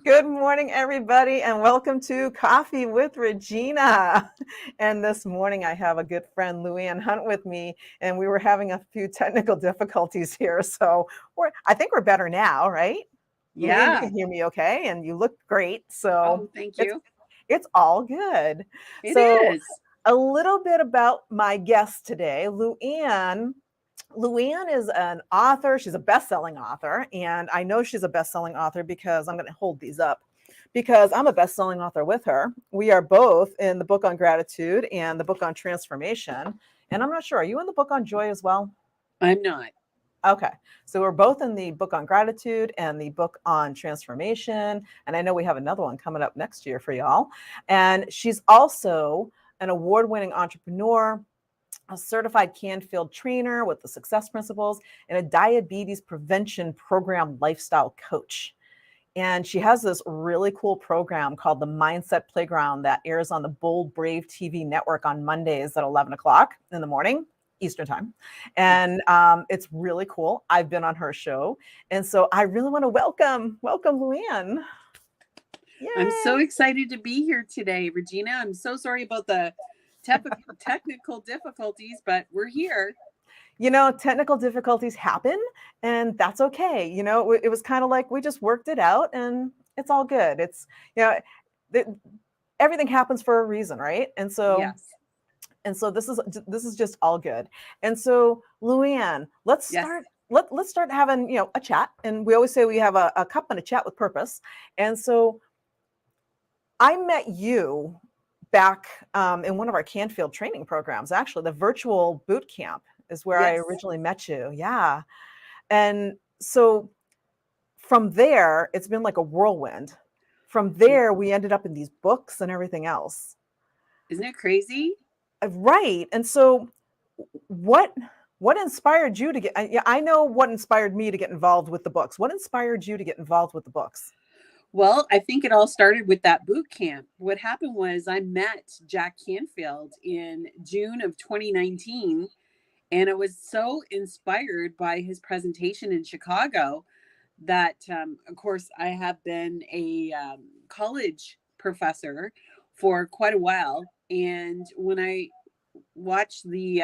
Good morning, everybody, and welcome to Coffee with Regina. And this morning, I have a good friend, LouAnne Hunt, with me, and we were having a few technical difficulties here. So I think we're better now, right? LouAnne, you Yeah. can hear me okay, and you look great. So Oh, thank it's you. it's all good. It So is. a little bit about my guest today, LouAnne. LouAnne is an author. She's a best-selling author, and I know she's a best-selling author because I'm going to hold these up because I'm a best-selling author with her. We are both in the book on gratitude and the book on transformation. And I'm not sure, are you in the book on joy as well? I'm not. Okay. So we're both in the book on gratitude and the book on transformation. And I know we have another one coming up next year for y'all. And she's also an award-winning entrepreneur, a certified Canfield trainer with the success principles, and a diabetes prevention program lifestyle coach. And she has this really cool program called the Mindset Playground that airs on the Bold Brave TV network on Mondays at 11 o'clock in the morning, Eastern time. And it's really cool. I've been on her show. And so I really want to welcome LouAnne. I'm so Yay. excited to be here today, Regina. I'm so sorry about the technical difficulties, but we're here. Technical difficulties happen, and that's okay. It was kind of like we just worked it out, and it's all good. You know, th- everything happens for a reason, right? Yes. And so this is just all good. And so, LouAnne, let's Yes. start. Let's start having a chat. And we always say we have a cup and a chat with purpose. And so I met you back in one of our Canfield training programs. Actually, the virtual boot camp is where I Yes. originally met you. Yeah. And so from there, it's been like a whirlwind. From there, we ended up in these books and everything else. Isn't it crazy? Right. And so what what inspired you to get I know what inspired me to get involved with the books. What inspired you to get involved with the books? Well, I think it all started with that boot camp. What happened was I met Jack Canfield in June of 2019, and I was so inspired by his presentation in Chicago that, of course, I have been a college professor for quite a while. And when I watched the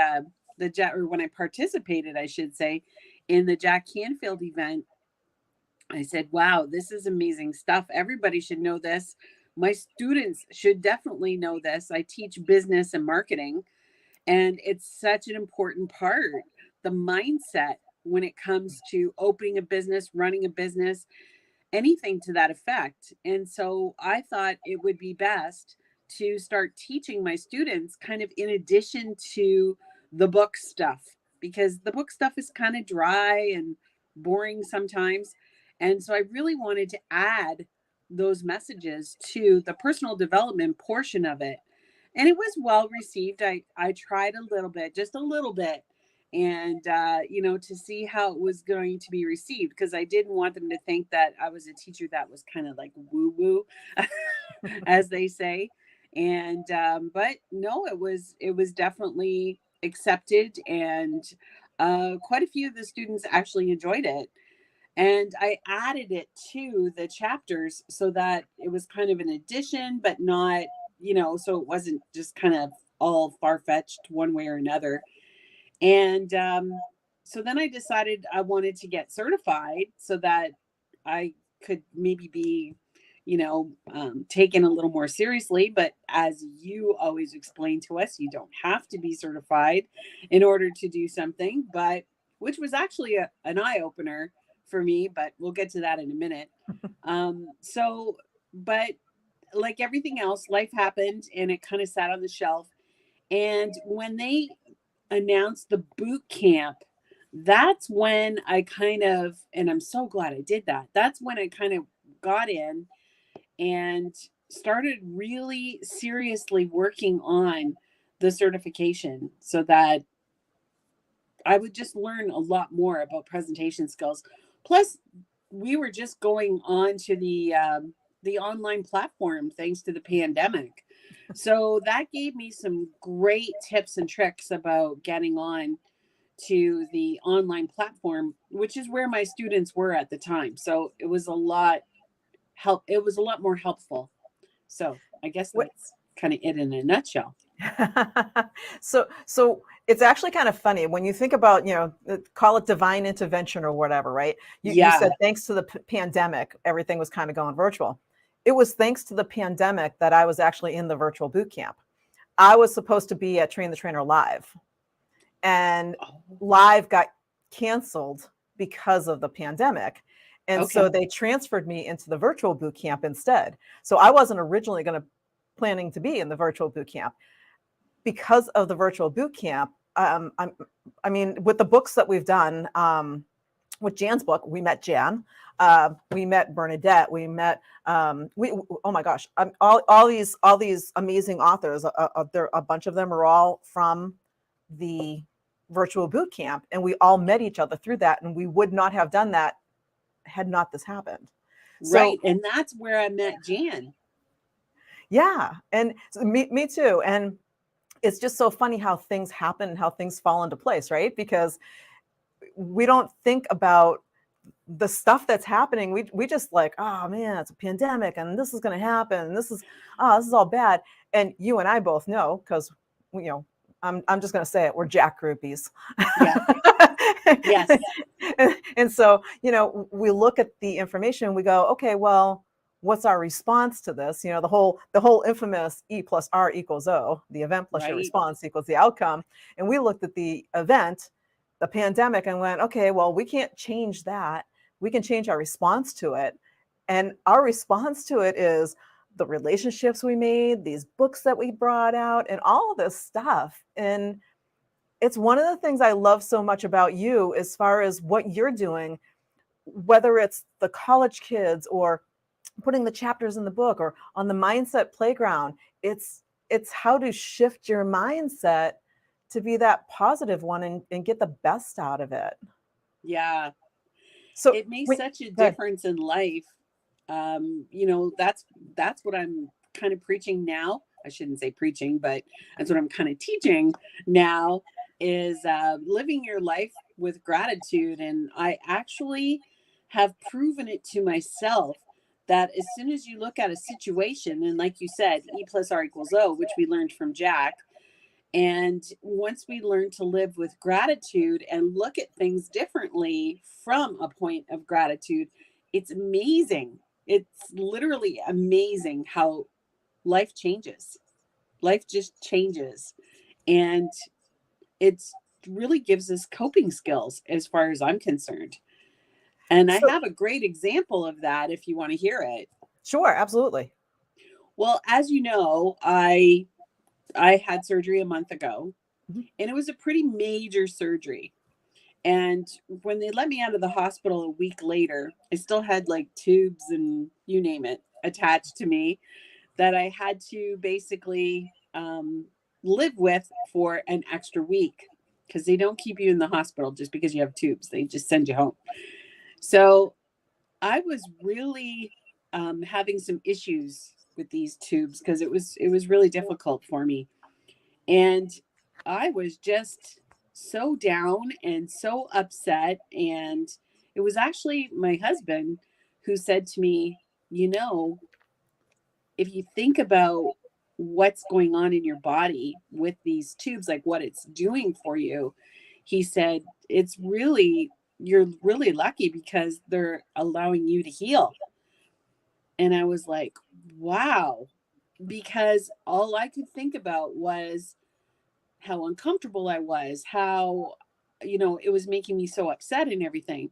Jack, or when I participated, I should say, in the Jack Canfield event, I said, wow, this is amazing stuff. Everybody should know this. My students should definitely know this. I teach business and marketing, and it's such an important part, the mindset when it comes to opening a business, running a business, anything to that effect. And so I thought it would be best to start teaching my students kind of in addition to the book stuff, because the book stuff is kind of dry and boring sometimes. And so I really wanted to add those messages to the personal development portion of it. And it was well received. I tried a little bit, just a little bit, and to see how it was going to be received, because I didn't want them to think that I was a teacher that was kind of like woo woo, as they say. And but no, it was definitely accepted, and quite a few of the students actually enjoyed it. And I added it to the chapters so that it was kind of an addition, but not, so it wasn't just kind of all far fetched one way or another. And so then I decided I wanted to get certified so that I could maybe be, taken a little more seriously. But as you always explain to us, you don't have to be certified in order to do something, but which was actually an eye opener for me, but we'll get to that in a minute. But like everything else, life happened and it kind of sat on the shelf. And when they announced the boot camp, that's when I kind of, and I'm so glad I did that. That's when I kind of got in and started really seriously working on the certification so that I would just learn a lot more about presentation skills. Plus, we were just going on to the online platform thanks to the pandemic. So that gave me some great tips and tricks about getting on to the online platform, which is where my students were at the time. So it was a lot it was a lot more helpful. So I guess that's kind of it in a nutshell. So it's actually kind of funny when you think about, call it divine intervention or whatever, right? You Yeah. said thanks to the pandemic, everything was kind of going virtual. It was thanks to the pandemic that I was actually in the virtual boot camp. I was supposed to be at Train the Trainer Live, and Oh, Live got canceled because of the pandemic. And so okay. they transferred me into the virtual boot camp instead. So I wasn't originally planning to be in the virtual boot camp. Because of the virtual boot camp, I mean, with the books that we've done, with Jan's book, we met Jan, we met Bernadette, we met, oh my gosh, all these amazing authors. There, a bunch of them are all from the virtual boot camp, and we all met each other through that, and we would not have done that had not this happened. So Right. And that's where I met Jan. yeah, and me too. And it's just so funny how things happen, how things fall into place, right? Because we don't think about the stuff that's happening. We just like, oh man, it's a pandemic and this is going to happen. This is all bad. And you and I both know, because I'm just going to say it, we're Jack groupies. Yeah. Yes. And so, we look at the information, we go, okay, well, what's our response to this? The whole infamous E plus R equals O, the event plus your Right. response equals the outcome. And we looked at the event, the pandemic, and went, okay, well, we can't change that. We can change our response to it. And our response to it is the relationships we made, these books that we brought out, and all of this stuff. And it's one of the things I love so much about you as far as what you're doing, whether it's the college kids or putting the chapters in the book or on the mindset playground. It's how to shift your mindset to be that positive one, and get the best out of it. Yeah. So It makes wait, such a go ahead. difference in life. That's what I'm kind of preaching now. I shouldn't say preaching, but that's what I'm kind of teaching now, is living your life with gratitude. And I actually have proven it to myself that as soon as you look at a situation, and like you said, E plus R equals O, which we learned from Jack, and once we learn to live with gratitude and look at things differently from a point of gratitude, it's amazing. It's literally amazing how life changes. Life just changes. And it's really gives us coping skills as far as I'm concerned. And I So have a great example of that if you want to hear it. sure, absolutely. Well, as you know, I had surgery a month ago, Mhm. and it was a pretty major surgery. And when they let me out of the hospital a week later, I still had like tubes and you name it attached to me that I had to basically live with for an extra week, because they don't keep you in the hospital just because you have tubes. They just send you home. So I was really having some issues with these tubes because it was really difficult for me. And I was just so down and so upset. And it was actually my husband who said to me, you know, if you think about what's going on in your body with these tubes, like what it's doing for you, he said, you're really lucky because they're allowing you to heal. And I was like, wow, because all I could think about was how uncomfortable I was, how, it was making me so upset and everything.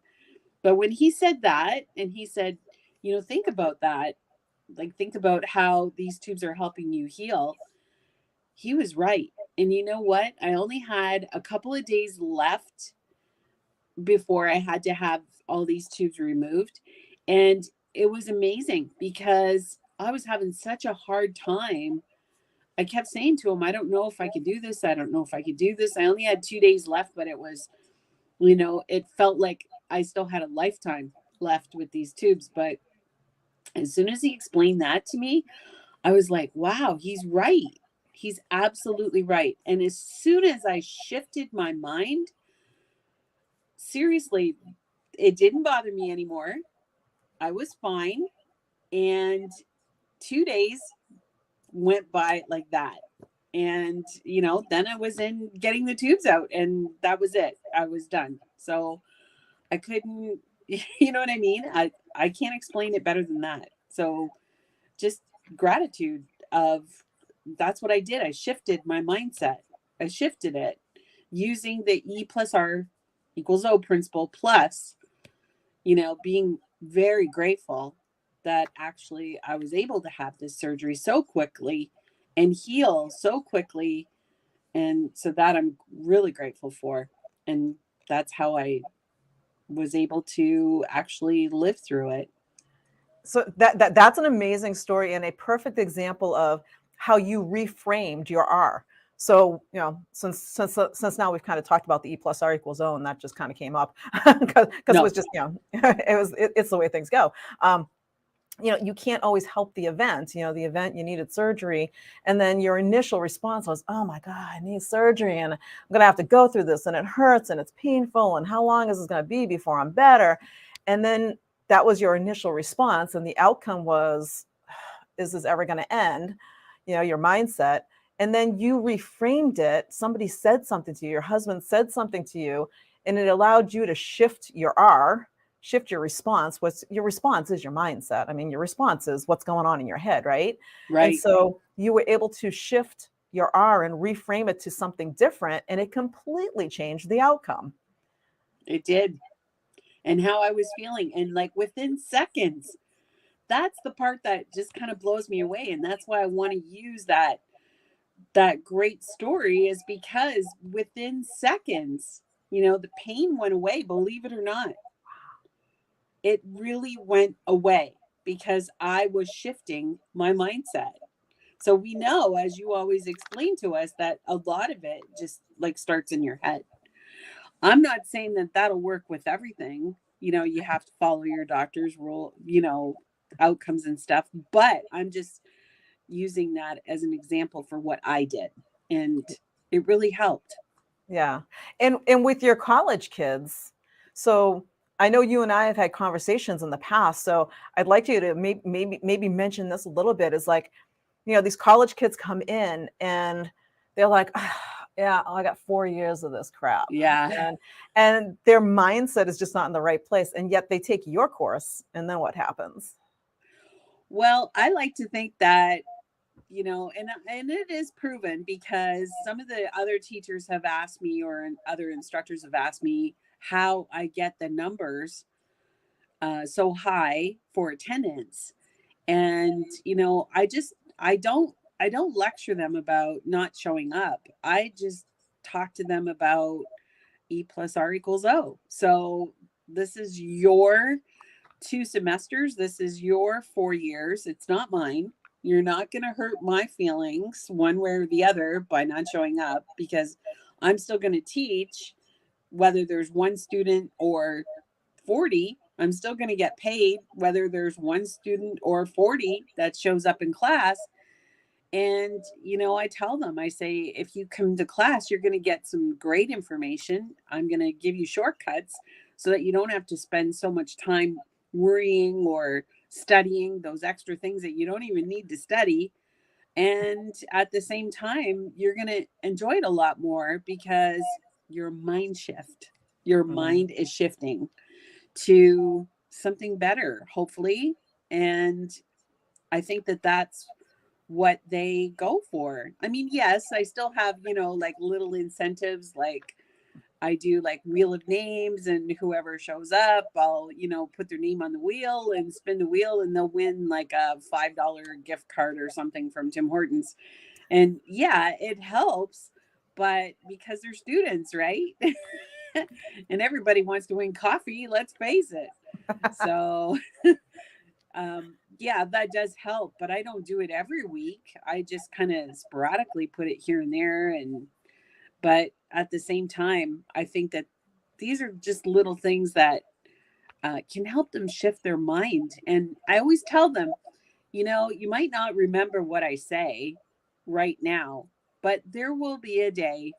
But when he said that, and he said, think about that, like, think about how these tubes are helping you heal, he was right. And you know what? I only had a couple of days left before I had to have all these tubes removed. And it was amazing because I was having such a hard time. I kept saying to him, I don't know if I could do this. I don't know if I could do this. I only had 2 days left, but it was, it felt like I still had a lifetime left with these tubes. But as soon as he explained that to me, I was like, wow, he's right. He's absolutely right. And as soon as I shifted my mind, seriously, it didn't bother me anymore. I was fine. And 2 days went by like that. And, then I was in getting the tubes out, and that was it. I was done. So I couldn't, you know what I mean? I can't explain it better than that. So just gratitude of that's what I did. I shifted my mindset. I shifted it using the E plus R equals O principle, plus, being very grateful that actually I was able to have this surgery so quickly and heal so quickly. And so that I'm really grateful for. And that's how I was able to actually live through it. So that's an amazing story and a perfect example of how you reframed your R. So, since now we've kind of talked about the E plus R equals O, and that just kind of came up because it was just, it's the way things go. You can't always help the event. The event, you needed surgery, and then your initial response was, oh my God, I need surgery, and I'm going to have to go through this, and it hurts, and it's painful, and how long is this going to be before I'm better? And then that was your initial response, and the outcome was, is this ever going to end? Your mindset. And then you reframed it. Somebody said something to you, your husband said something to you, and it allowed you to shift your R, shift your response. Your response is your mindset. I mean, your response is what's going on in your head, right? And Right. so you were able to shift your R and reframe it to something different, and it completely changed the outcome. It did. And how I was feeling. And like within seconds, that's the part that just kind of blows me away. And that's why I want to use that great story, is because within seconds, the pain went away, believe it or not. It really went away because I was shifting my mindset. So we know, as you always explain to us, that a lot of it just like starts in your head. I'm not saying that that'll work with everything. You have to follow your doctor's rule, outcomes and stuff. But I'm just using that as an example for what I did. And it really helped. Yeah. And with your college kids, so I know you and I have had conversations in the past, so I'd like you to maybe mention this a little bit. Is like, these college kids come in and they're like, "Ah, yeah, I got 4 years of this crap." Yeah. And their mindset is just not in the right place. And yet they take your course, and then what happens? Well, I like to think that, and it is proven, because some of the other teachers have asked me, or other instructors have asked me, how I get the numbers so high for attendance. And I don't lecture them about not showing up. I just talk to them about E plus R equals O. So this is your 2 semesters. This is your 4 years. It's not mine. You're not going to hurt my feelings one way or the other by not showing up, because I'm still going to teach, whether there's one student or 40. I'm still going to get paid whether there's one student or 40 that shows up in class. And, I tell them, I say, if you come to class, you're going to get some great information. I'm going to give you shortcuts so that you don't have to spend so much time worrying or studying those extra things that you don't even need to study. And at the same time, you're going to enjoy it a lot more, because your Mhm. mind is shifting to something better, hopefully. And I think that that's what they go for. I mean, yes, I still have, like little incentives, like I do like wheel of names, and whoever shows up, I'll, put their name on the wheel and spin the wheel, and they'll win like a $5 gift card or something from Tim Hortons. And yeah, it helps, but because they're students, right? And everybody wants to win coffee, let's face it. So yeah, that does help, but I don't do it every week. I just kind of sporadically put it here and there. But at the same time, I think that these are just little things that can help them shift their mind. And I always tell them, you might not remember what I say right now, but there will be a day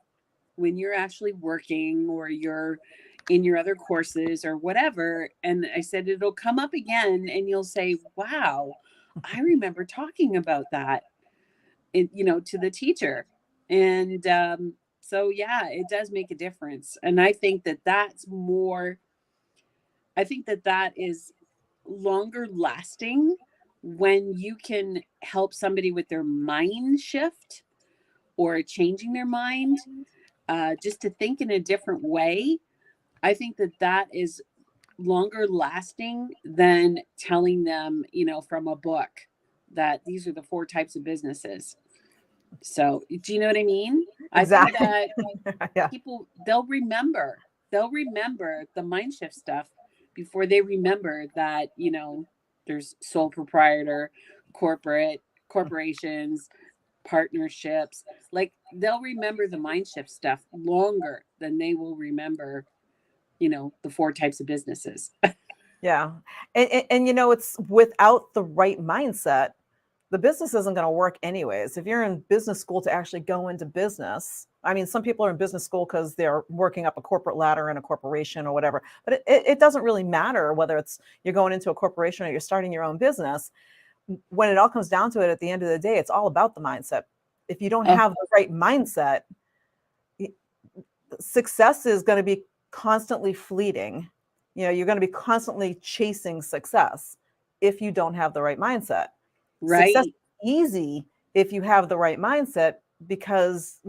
when you're actually working, or you're in your other courses or whatever. And I said, it'll come up again and you'll say, wow, I remember talking about that, to the teacher. And so, yeah, it does make a difference. And I think that that is longer lasting when you can help somebody with their mind shift or changing their mind, just to think in a different way. I think that is longer lasting than telling them, from a book that these are the 4 types of businesses. So, do you know what I mean? I think Exactly. that Yeah. people, they'll remember the mind shift stuff before they remember that, there's sole proprietor, corporations, partnerships. Like, they'll remember the mind shift stuff longer than they will remember, the 4 types of businesses. Yeah. And it's without the right mindset, the business isn't going to work anyways. If you're in business school to actually go into business, I mean, some people are in business school because they're working up a corporate ladder in a corporation or whatever, but it doesn't really matter whether it's you're going into a corporation or you're starting your own business. When it all comes down to it, at the end of the day, it's all about the mindset. If you don't Oh, have the right mindset, success is going to be constantly fleeting. You're going to be constantly chasing success if you don't have the right mindset. Success right, is easy if you have the right mindset because,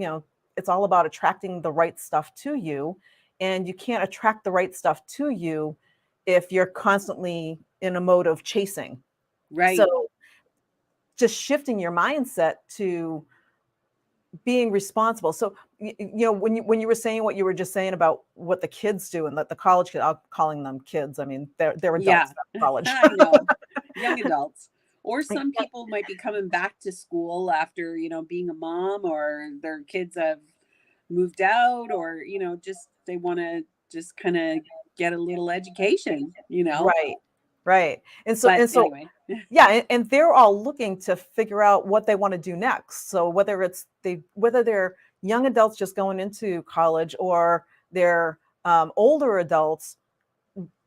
it's all about attracting the right stuff to you. And you can't attract the right stuff to you if you're constantly in a mode of chasing. right. So just shifting your mindset to being responsible. So, when you were saying what you were just saying about what the kids do and that the college kids, I'm calling them kids. I mean, they're Yeah, adults, not college. I know. Young adults. Or some people might be coming back to school after, being a mom, or their kids have moved out, or, just they want to just kind of get a little education. Right. Right. And so But and so anyway, yeah, and they're all looking to figure out what they want to do next. So whether they're young adults just going into college or they're older adults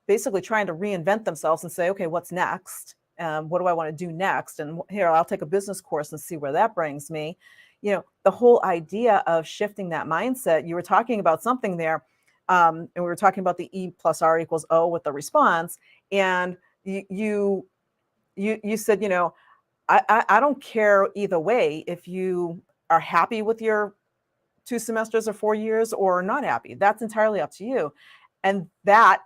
basically trying to reinvent themselves and say, okay, what's next? What do I want to do next? And here, I'll take a business course and see where that brings me. The whole idea of shifting that mindset, you were talking about something there, and we were talking about the E plus R equals O with the response. And you said, I don't care either way if you are happy with your 2 semesters or 4 years or not happy. That's entirely up to you. And that,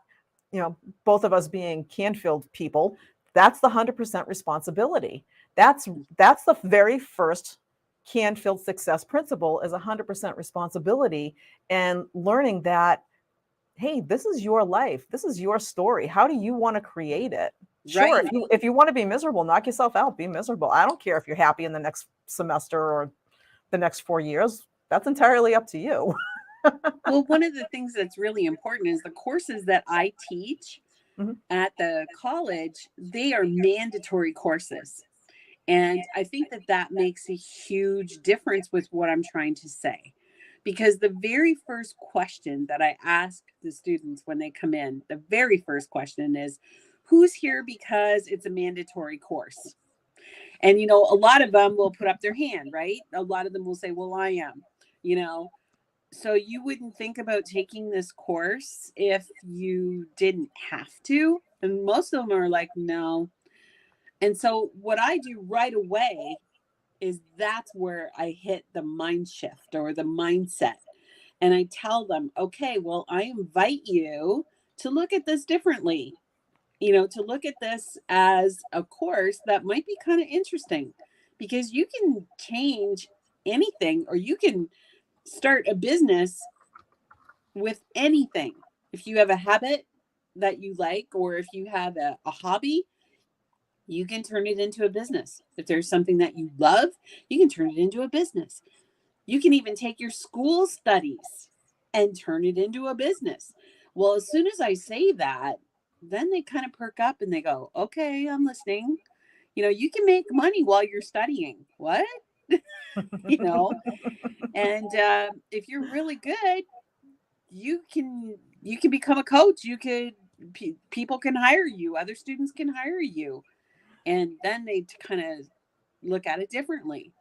both of us being Canfield people, that's the 100% responsibility. That's the very first Canfield success principle is 100% responsibility, and learning that, hey, this is your life. This is your story. How do you want to create it? Sure, right. if you want to be miserable, knock yourself out, be miserable. I don't care if you're happy in the next semester or the next 4 years. That's entirely up to you. Well, one of the things that's really important is the courses that I teach Mhm. at the college, they are mandatory courses. And I think that makes a huge difference with what I'm trying to say. Because the very first question that I ask the students when they come in, the very first question is, who's here because it's a mandatory course? And, a lot of them will put up their hand, right? A lot of them will say, well, I am, you know. So you wouldn't think about taking this course if you didn't have to. And most of them are like, no. And so what I do right away is that's where I hit the mind shift or the mindset. And I tell them, okay, well, I invite you to look at this differently, to look at this as a course that might be kind of interesting because you can change anything or you can start a business with anything. If you have a habit that you like, or if you have a hobby, you can turn it into a business. If there's something that you love, you can turn it into a business. You can even take your school studies and turn it into a business. Well, as soon as I say that, then they kind of perk up and they go, okay, I'm listening. You can make money while you're studying. What? you know, and if you're really good, you can you can become a coach. You could, people can hire you. Other students can hire you. And then they kind of look at it differently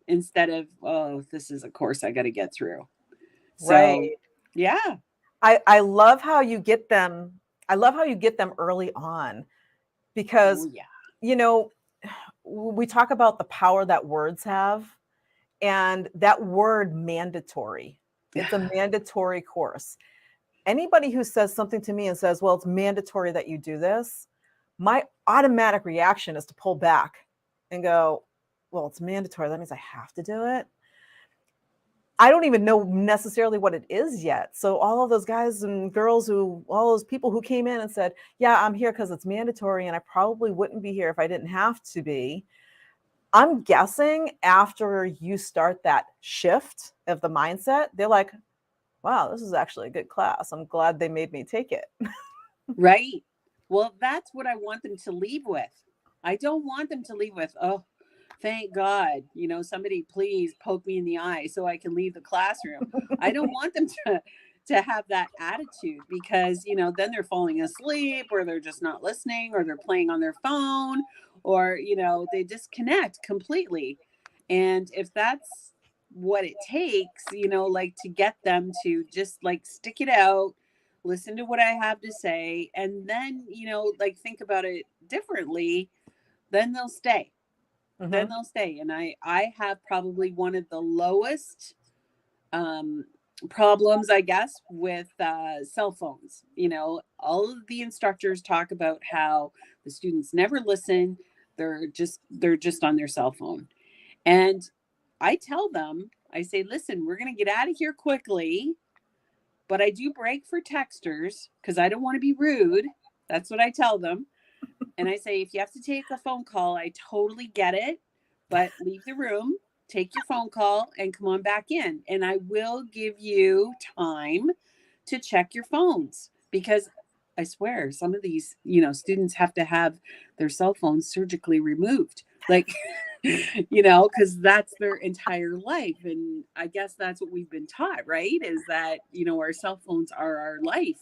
instead of, oh, this is a course I got to get through. So, Right. yeah. I love how you get them. I love how you get them early on Oh, because, yeah. you know, we talk about the power that words have, and that word mandatory. It's a mandatory course. Anybody who says something to me and says, well, it's mandatory that you do this, my automatic reaction is to pull back and go, well, it's mandatory. That means I have to do it. I don't even know necessarily what it is yet. So all of those guys and girls who, all those people who came in and said, yeah, I'm here because it's mandatory and I probably wouldn't be here if I didn't have to be. I'm guessing after you start that shift of the mindset, they're like, wow, this is actually a good class. I'm glad they made me take it. Right. Well, that's what I want them to leave with. I don't want them to leave with, oh, thank God, somebody please poke me in the eye so I can leave the classroom. I don't want them to have that attitude because, then they're falling asleep or they're just not listening or they're playing on their phone or, they disconnect completely. And if that's what it takes, like to get them to just like stick it out, listen to what I have to say, and then, like think about it differently, then they'll stay. Then Mm-hmm. they'll stay. And I have probably one of the lowest problems, I guess, with cell phones. All of the instructors talk about how the students never listen. They're just on their cell phone. And I tell them, I say, listen, we're going to get out of here quickly, but I do break for texters because I don't want to be rude. That's what I tell them. And I say, if you have to take a phone call, I totally get it, but leave the room, take your phone call, and come on back in. And I will give you time to check your phones because I swear some of these, students have to have their cell phones surgically removed. Like, because that's their entire life. And I guess that's what we've been taught, right? Is that, our cell phones are our life.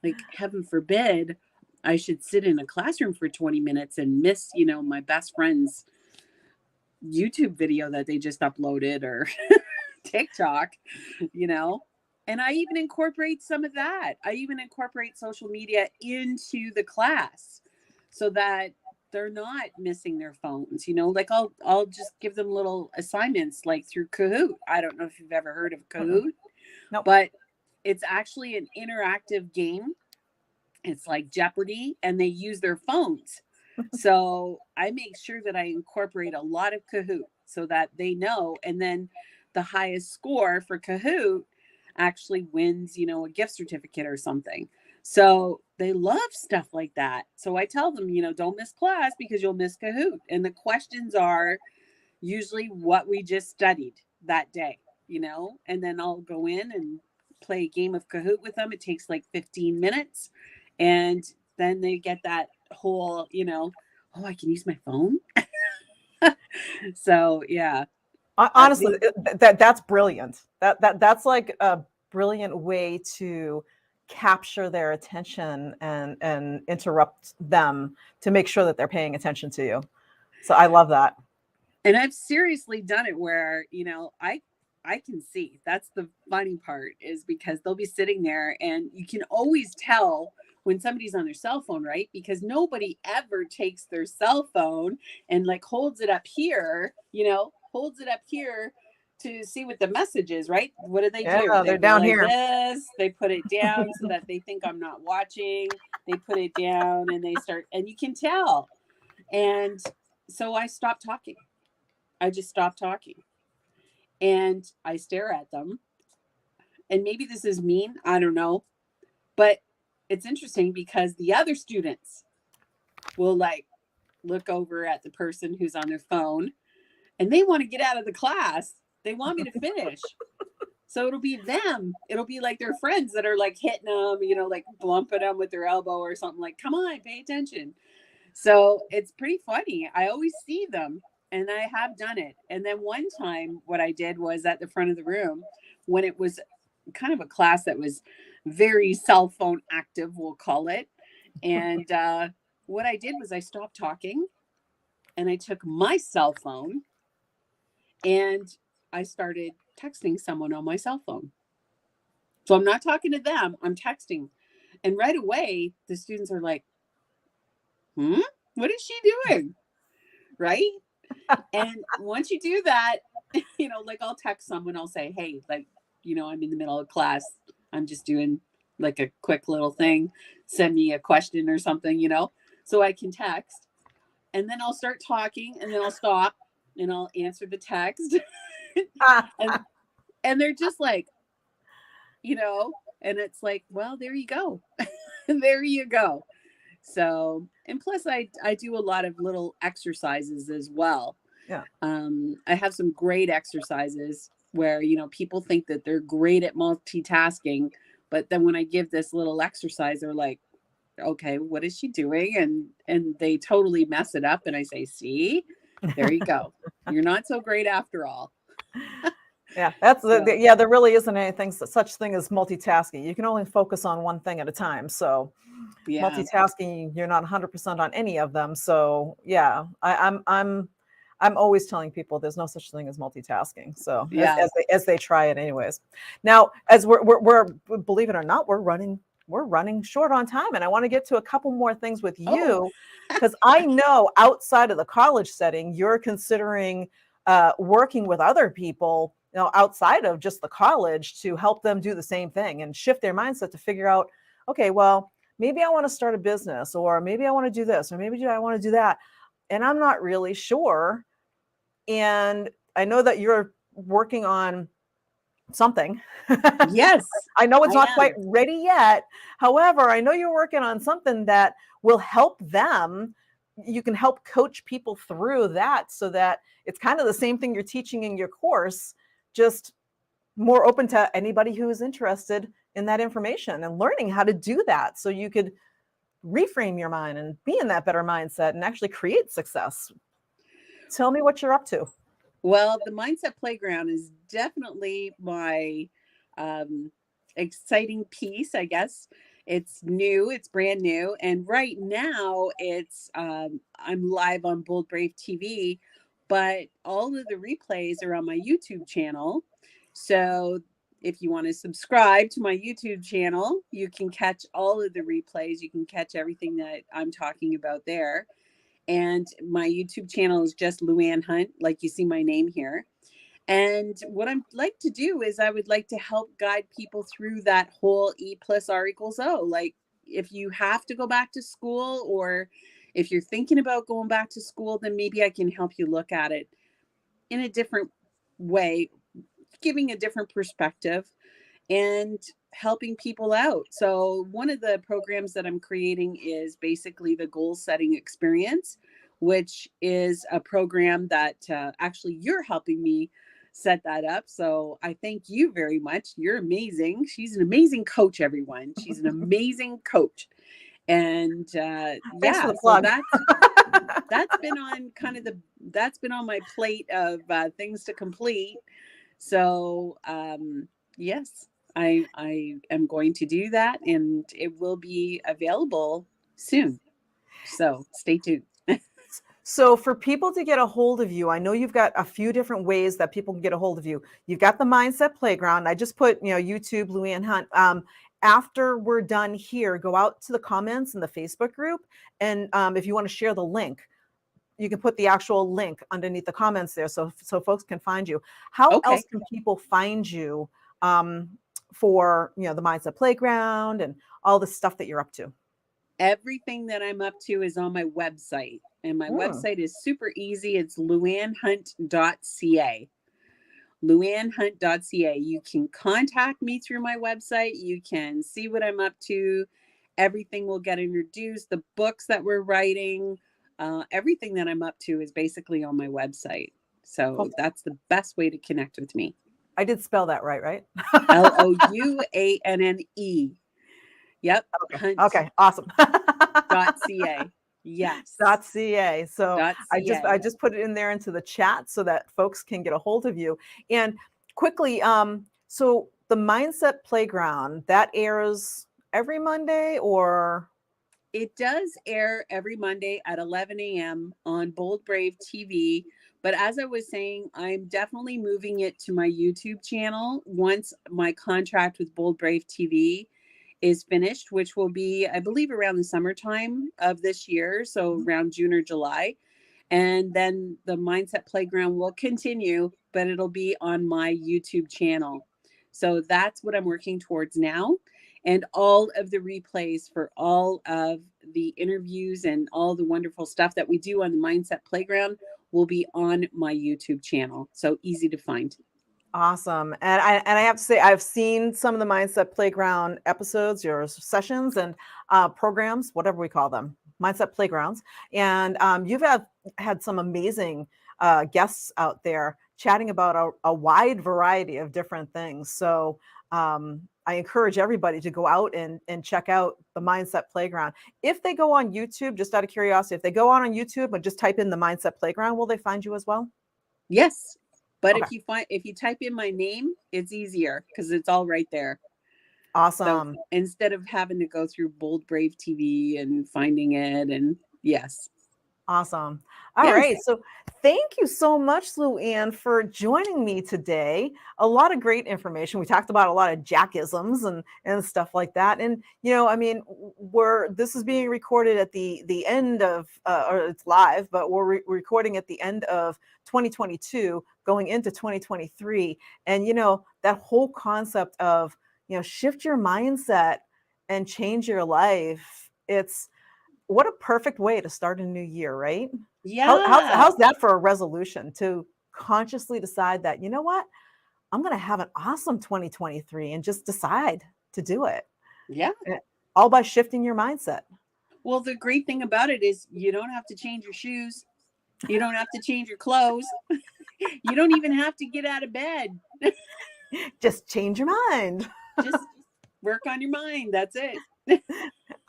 Like, heaven forbid, I should sit in a classroom for 20 minutes and miss, my best friend's YouTube video that they just uploaded or TikTok, you know. And I even incorporate some of that. I even incorporate social media into the class so that they're not missing their phones, like I'll just give them little assignments like through Kahoot. I don't know if you've ever heard of Kahoot, Nope. but it's actually an interactive game. It's like Jeopardy, and they use their phones. So I make sure that I incorporate a lot of Kahoot so that they know. And then the highest score for Kahoot actually wins, a gift certificate or something. So they love stuff like that. So I tell them, don't miss class because you'll miss Kahoot. And the questions are usually what we just studied that day, and then I'll go in and play a game of Kahoot with them. It takes like 15 minutes. And then they get that whole, oh, I can use my phone. So yeah. Honestly, that's brilliant. That's like a brilliant way to capture their attention and interrupt them to make sure that they're paying attention to you. So I love that. And I've seriously done it where, I can see. That's the funny part, is because they'll be sitting there and you can always tell when somebody's on their cell phone, right? Because nobody ever takes their cell phone and like holds it up here, holds it up here to see what the message is, right? What do? Yeah, They they're go down like here. this, they put it down so that they think I'm not watching. They put it down and they start, and you can tell. And so I stopped talking. I just stop talking and I stare at them. And maybe this is mean, I don't know. But it's interesting because the other students will like look over at the person who's on their phone and they want to get out of the class. They want me to finish. So it'll be them. It'll be like their friends that are like hitting them, like bumping them with their elbow or something, like, come on, pay attention. So it's pretty funny. I always see them and I have done it. And then one time what I did was at the front of the room when it was kind of a class that was very cell phone active, we'll call it. And what I did was I stopped talking and I took my cell phone and I started texting someone on my cell phone. So I'm not talking to them, I'm texting. And right away, the students are like, what is she doing? Right? And once you do that, like I'll text someone, I'll say, hey, like, I'm in the middle of class. I'm just doing like a quick little thing. Send me a question or something, so I can text. And then I'll start talking and then I'll stop and I'll answer the text. and they're just like, and it's like, well, there you go. There you go. So, and plus I do a lot of little exercises as well. Yeah. I have some great exercises where, people think that they're great at multitasking, but then when I give this little exercise, they're like, okay, what is she doing? And they totally mess it up. And I say, see, there you go. You're not so great after all. Yeah, there really isn't anything such thing as multitasking. You can only focus on one thing at a time. So yeah, multitasking, you're not 100% on any of them. So yeah, I'm always telling people there's no such thing as multitasking. So yeah. as they try it anyways. Now, as we're believe it or not, we're running short on time, and I want to get to a couple more things with you because I know outside of the college setting, you're considering working with other people, outside of just the college to help them do the same thing and shift their mindset to figure out, okay, well, maybe I want to start a business, or maybe I want to do this, or maybe I want to do that. And I'm not really sure. And I know that you're working on something. Yes. I know it's not quite ready yet. However, I know you're working on something that will help them. You can help coach people through that so that it's kind of the same thing you're teaching in your course, just more open to anybody who is interested in that information and learning how to do that. So you could reframe your mind and be in that better mindset and actually create success. Tell me what you're up to. Well, the Mindset Playground is definitely my exciting piece, I guess. It's new, it's brand new. And right now I'm live on Bold Brave TV, but all of the replays are on my YouTube channel. So if you want to subscribe to my YouTube channel, you can catch all of the replays. You can catch everything that I'm talking about there. And my YouTube channel is just LouAnne Hunt, like you see my name here. And what I'd like to do is I would like to help guide people through that whole E plus R equals O. Like if you have to go back to school, or if you're thinking about going back to school, then maybe I can help you look at it in a different way, giving a different perspective and helping people out. So one of the programs that I'm creating is basically the goal setting experience, which is a program that actually you're helping me set that up. So I thank you very much. You're amazing. She's an amazing coach, everyone. She's an amazing coach. And Thanks for the plug. So that's been on that's been on my plate of things to complete. So yes, I am going to do that, and it will be available soon. So stay tuned. So for people to get a hold of you, I know you've got a few different ways that people can get a hold of you. You've got the Mindset Playground. I just put, YouTube, LouAnne Hunt. After we're done here, go out to the comments in the Facebook group. And if you want to share the link, you can put the actual link underneath the comments there so folks can find you. How else can people find you for, the Mindset Playground and all the stuff that you're up to? Everything that I'm up to is on my website, and my website is super easy. It's LouAnneHunt.ca. LouAnneHunt.ca. You can contact me through my website. You can see what I'm up to. Everything will get introduced. The books that we're writing, everything that I'm up to is basically on my website. So that's the best way to connect with me. I did spell that right? LouAnne. Yep. Okay. Okay. Awesome. .ca. Yes. .ca. So I just put it in there into the chat so that folks can get a hold of you. And quickly, so the Mindset Playground, that airs every Monday, or? It does air every Monday at 11 a.m. on Bold Brave TV. But as I was saying, I'm definitely moving it to my YouTube channel once my contract with Bold Brave TV is finished, which will be, I believe, around the summertime of this year. So around June or July. And then the Mindset Playground will continue, but it'll be on my YouTube channel. So that's what I'm working towards now. And all of the replays for all of the interviews and all the wonderful stuff that we do on the Mindset Playground will be on my YouTube channel. So easy to find. Awesome. And I have to say, I've seen some of the Mindset Playground episodes, your sessions and programs, whatever we call them, Mindset Playgrounds. And you've had some amazing guests out there chatting about a wide variety of different things. So I encourage everybody to go out and check out the Mindset Playground. If they go on YouTube, just out of curiosity, if they go on YouTube and just type in the Mindset Playground, will they find you as well? Yes. But Okay. if you type in my name, it's easier because it's all right there. Awesome. So instead of having to go through Bold Brave TV and finding it, and yes. Awesome. All Yes. right. So thank you so much, LouAnne, for joining me today. A lot of great information. We talked about a lot of Jackisms and stuff like that. And, I mean, this is being recorded at the end of, or it's live, but we're recording at the end of 2022, going into 2023. And, that whole concept of, shift your mindset and change your life. What a perfect way to start a new year, right? Yeah. How's that for a resolution, to consciously decide that, you know what, I'm going to have an awesome 2023 and just decide to do it. Yeah. All by shifting your mindset. Well, the great thing about it is you don't have to change your shoes. You don't have to change your clothes. You don't even have to get out of bed. Just change your mind. Just work on your mind. That's it.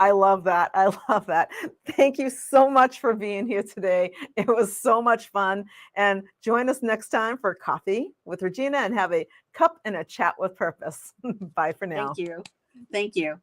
I love that. I love that. Thank you so much for being here today. It was so much fun. And join us next time for Coffee with Regina and have a cup and a chat with purpose. Bye for now. Thank you. Thank you.